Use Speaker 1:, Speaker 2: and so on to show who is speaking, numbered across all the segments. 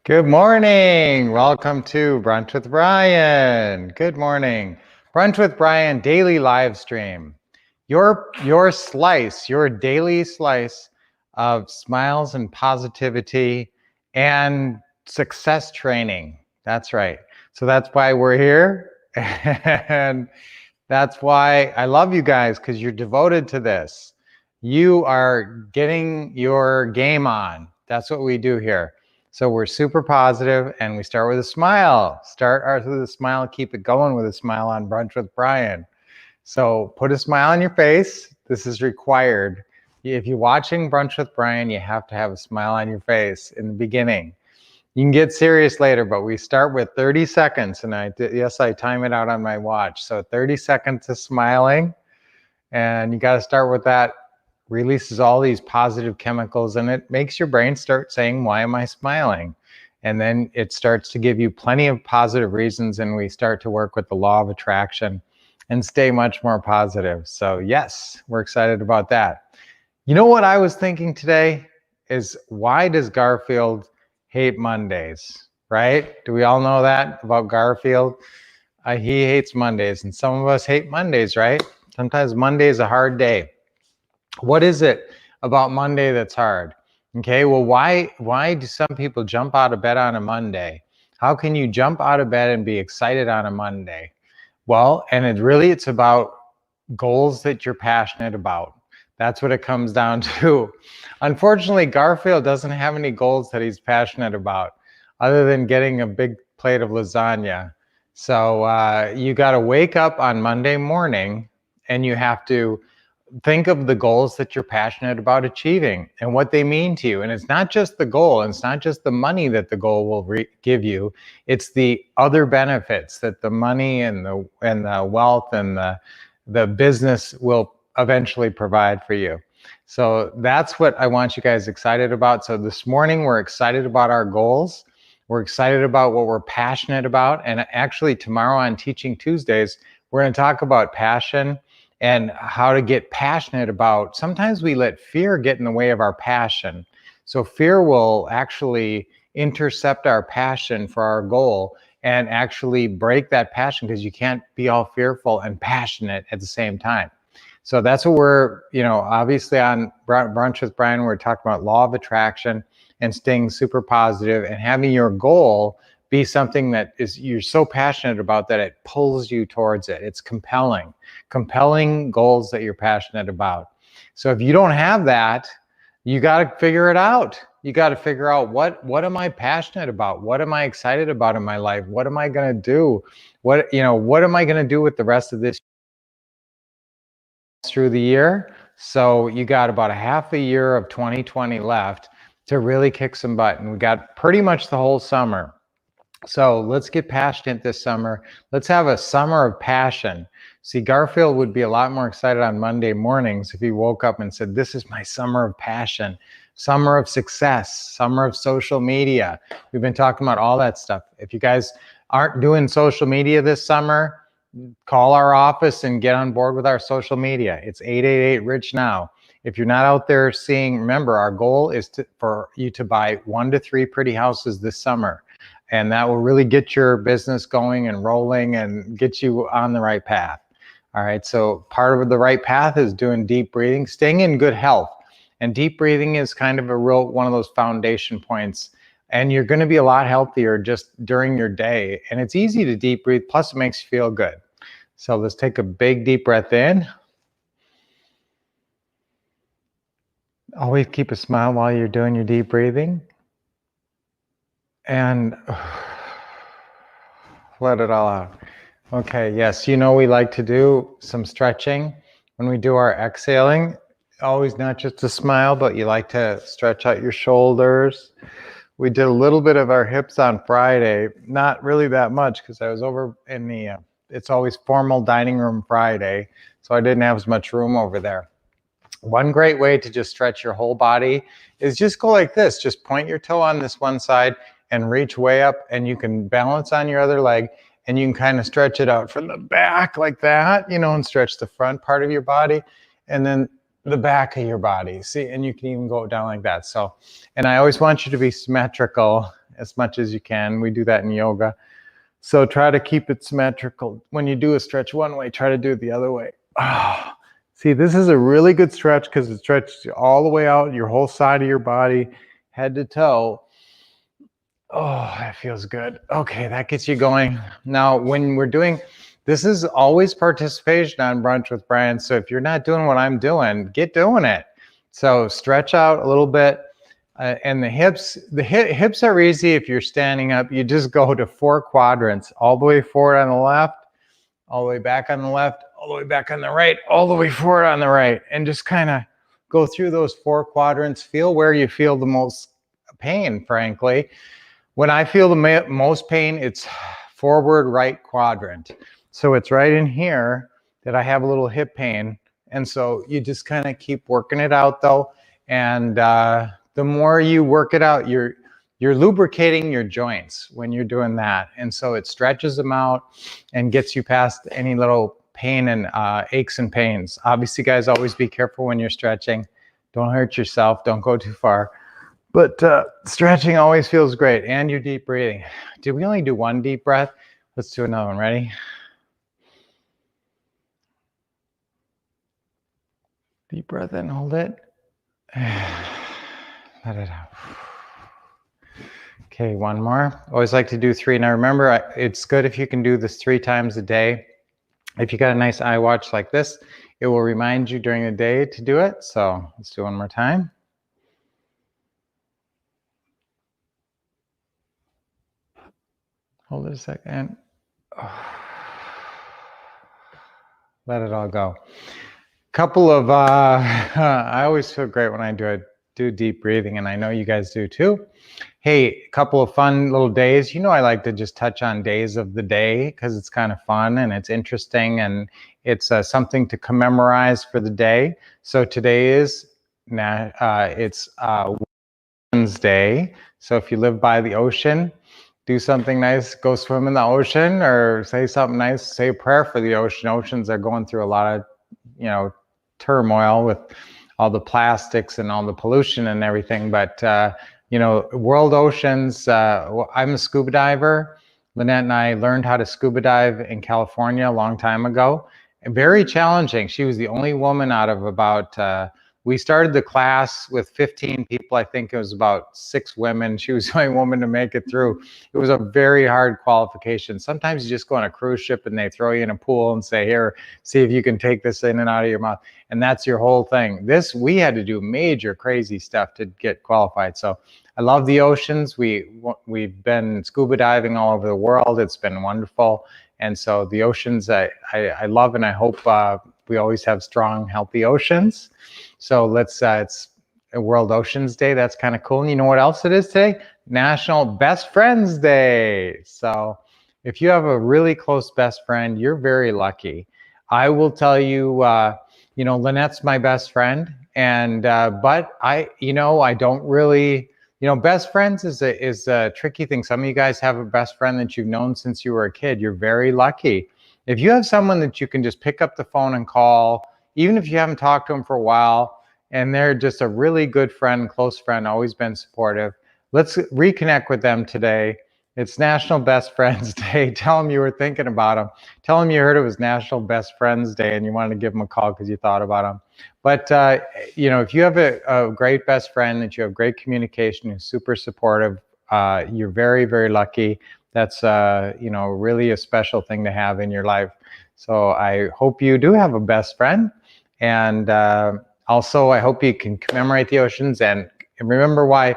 Speaker 1: Good morning. Welcome to Brunch with Brian. Good morning. Brunch with Brian daily live stream. Your daily slice of smiles and positivity and success training. That's right. So that's why we're here. And that's why I love you guys, because you're devoted to this. You are getting your game on. That's what we do here. So we're super positive, and we start with a smile. Start ours with a smile, keep it going with a smile on Brunch with Brian. So put a smile on your face. This is required. If you're watching Brunch with Brian, you have to have a smile on your face in the beginning. You can get serious later, but we start with 30 seconds, and I time it out on my watch. So 30 seconds of smiling, and you got to start with that. Releases all these positive chemicals, and it makes your brain start saying, why am I smiling? And then it starts to give you plenty of positive reasons, and we start to work with the law of attraction and stay much more positive. So yes, we're excited about that. You know what I was thinking today is, why does Garfield hate Mondays, right? Do we all know that about Garfield? He hates Mondays, and some of us hate Mondays, right? Sometimes Monday is a hard day. What is it about Monday that's hard? Okay, well, why do some people jump out of bed on a Monday? How can you jump out of bed and be excited on a Monday? Well, and it's about goals that you're passionate about. That's what it comes down to. Unfortunately, Garfield doesn't have any goals that he's passionate about, other than getting a big plate of lasagna. So you got to wake up on Monday morning, and you have to think of the goals that you're passionate about achieving and what they mean to you. And it's not just the goal, and it's not just the money that the goal will give you. It's the other benefits that the money and the wealth and the business will eventually provide for you. So that's what I want you guys excited about. So this morning, we're excited about our goals. We're excited about what we're passionate about. And actually tomorrow on Teaching Tuesdays, we're going to talk about passion and how to get passionate about. Sometimes we let fear get in the way of our passion. So fear will actually intercept our passion for our goal and actually break that passion, because you can't be all fearful and passionate at the same time. So that's what we're, obviously on Brunch with Brian, we're talking about law of attraction and staying super positive and having your goal be something that you're so passionate about that it pulls you towards it. It's compelling goals that you're passionate about. So if you don't have that, you got to figure it out. You got to figure out what am I passionate about? What am I excited about in my life? What am I going to do? What am I going to do with the rest of this through the year? So you got about a half a year of 2020 left to really kick some butt, and we got pretty much the whole summer. So let's get passionate this summer. Let's have a summer of passion. See, Garfield would be a lot more excited on Monday mornings if he woke up and said, this is my summer of passion, summer of success, summer of social media. We've been talking about all that stuff. If you guys aren't doing social media this summer, call our office and get on board with our social media. It's 888-RICH now. If you're not out there seeing, remember, our goal is for you to buy 1 to 3 pretty houses this summer. And that will really get your business going and rolling and get you on the right path. All right, so part of the right path is doing deep breathing, staying in good health. And deep breathing is kind of one of those foundation points. And you're going to be a lot healthier just during your day. And it's easy to deep breathe, plus it makes you feel good. So let's take a big deep breath in. Always keep a smile while you're doing your deep breathing. And let it all out. Okay, yes, we like to do some stretching when we do our exhaling. Always not just a smile, but you like to stretch out your shoulders. We did a little bit of our hips on Friday, not really that much, because I was over in the, it's always formal dining room Friday, so I didn't have as much room over there. One great way to just stretch your whole body is just go like this. Just point your toe on this one side and reach way up, and you can balance on your other leg, and you can kind of stretch it out from the back like that, and stretch the front part of your body and then the back of your body. See, and you can even go down like that. So, and I always want you to be symmetrical as much as you can. We do that in yoga. So try to keep it symmetrical. When you do a stretch one way, try to do it the other way. Oh, see, this is a really good stretch because it stretches all the way out, your whole side of your body, head to toe. Oh, that feels good. Okay, that gets you going. Now, when we're doing, this is always participation on Brunch with Brian. So if you're not doing what I'm doing, get doing it. So stretch out a little bit. And the hips are easy if you're standing up. You just go to 4 quadrants, all the way forward on the left, all the way back on the left, all the way back on the right, all the way forward on the right, and just kind of go through those 4 quadrants. Feel where you feel the most pain, frankly. When I feel the most pain, it's forward right quadrant. So it's right in here that I have a little hip pain. And so you just kind of keep working it out though. And the more you work it out, you're lubricating your joints when you're doing that. And so it stretches them out and gets you past any little pain and aches and pains. Obviously, guys, always be careful when you're stretching. Don't hurt yourself. Don't go too far. But stretching always feels great. And your deep breathing. Did we only do 1 deep breath? Let's do another one. Ready? Deep breath in, hold it. Let it out. Okay, 1 more. Always like to do 3. Now remember, it's good if you can do this 3 times a day. If you got a nice iWatch like this, it will remind you during the day to do it. So let's do 1 more time. Hold it a second. Let it all go. Couple of, I always feel great when I do deep breathing, and I know you guys do too. Hey, a couple of fun little days. You know, I like to just touch on days of the day because it's kind of fun and it's interesting and it's something to commemorate for the day. So today is it's Women's Day. So if you live by the ocean, do something nice, go swim in the ocean, or say something nice, say a prayer for the ocean. Oceans are going through a lot of, turmoil with all the plastics and all the pollution and everything. But, world oceans, I'm a scuba diver. Lynette and I learned how to scuba dive in California a long time ago. Very challenging. She was the only woman out of about, we started the class with 15 people. I think it was about 6 women. She was the only woman to make it through. It was a very hard qualification. Sometimes you just go on a cruise ship and they throw you in a pool and say, here, see if you can take this in and out of your mouth. And that's your whole thing. We had to do major crazy stuff to get qualified. So I love the oceans. We've been scuba diving all over the world. It's been wonderful. And so the oceans I love, and I hope we always have strong, healthy oceans. So it's a World Oceans Day. That's kind of cool. And you know what else it is today? National Best Friends Day. So if you have a really close best friend, you're very lucky. I will tell you, Lynette's my best friend. And, but I don't really, best friends is a tricky thing. Some of you guys have a best friend that you've known since you were a kid. You're very lucky. If you have someone that you can just pick up the phone and call, even if you haven't talked to them for a while, and they're just a really good friend, close friend, always been supportive, let's reconnect with them today. It's National Best Friends Day. Tell them you were thinking about them. Tell them you heard it was National Best Friends Day and you wanted to give them a call because you thought about them. But, if you have a great best friend that you have great communication, who's super supportive, you're very, very lucky. That's, really a special thing to have in your life. So I hope you do have a best friend. And also, I hope you can commemorate the oceans and remember why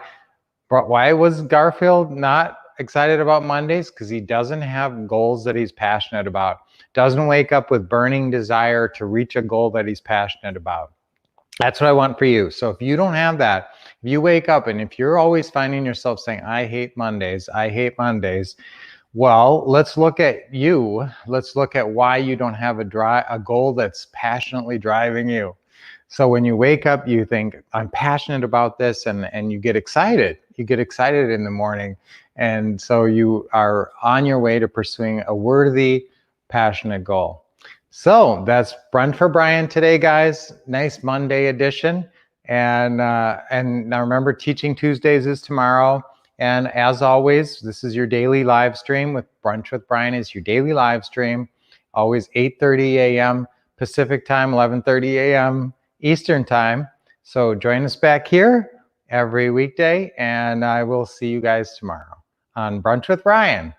Speaker 1: was Garfield not excited about Mondays? Because he doesn't have goals that he's passionate about. Doesn't wake up with burning desire to reach a goal that he's passionate about. That's what I want for you. So if you don't have that, if you wake up and if you're always finding yourself saying, I hate Mondays, well, let's look at you. Let's look at why you don't have a goal that's passionately driving you. So when you wake up, you think, I'm passionate about this, and you get excited. You get excited in the morning. And so you are on your way to pursuing a worthy, passionate goal. So that's Brunch for Brian today, guys. Nice Monday edition. And now remember, Teaching Tuesdays is tomorrow. And as always, this is your daily live stream with Brunch with Brian is your daily live stream. Always 8:30 a.m. Pacific time, 11:30 a.m. Eastern time. So join us back here every weekday, and I will see you guys tomorrow on Brunch with Brian.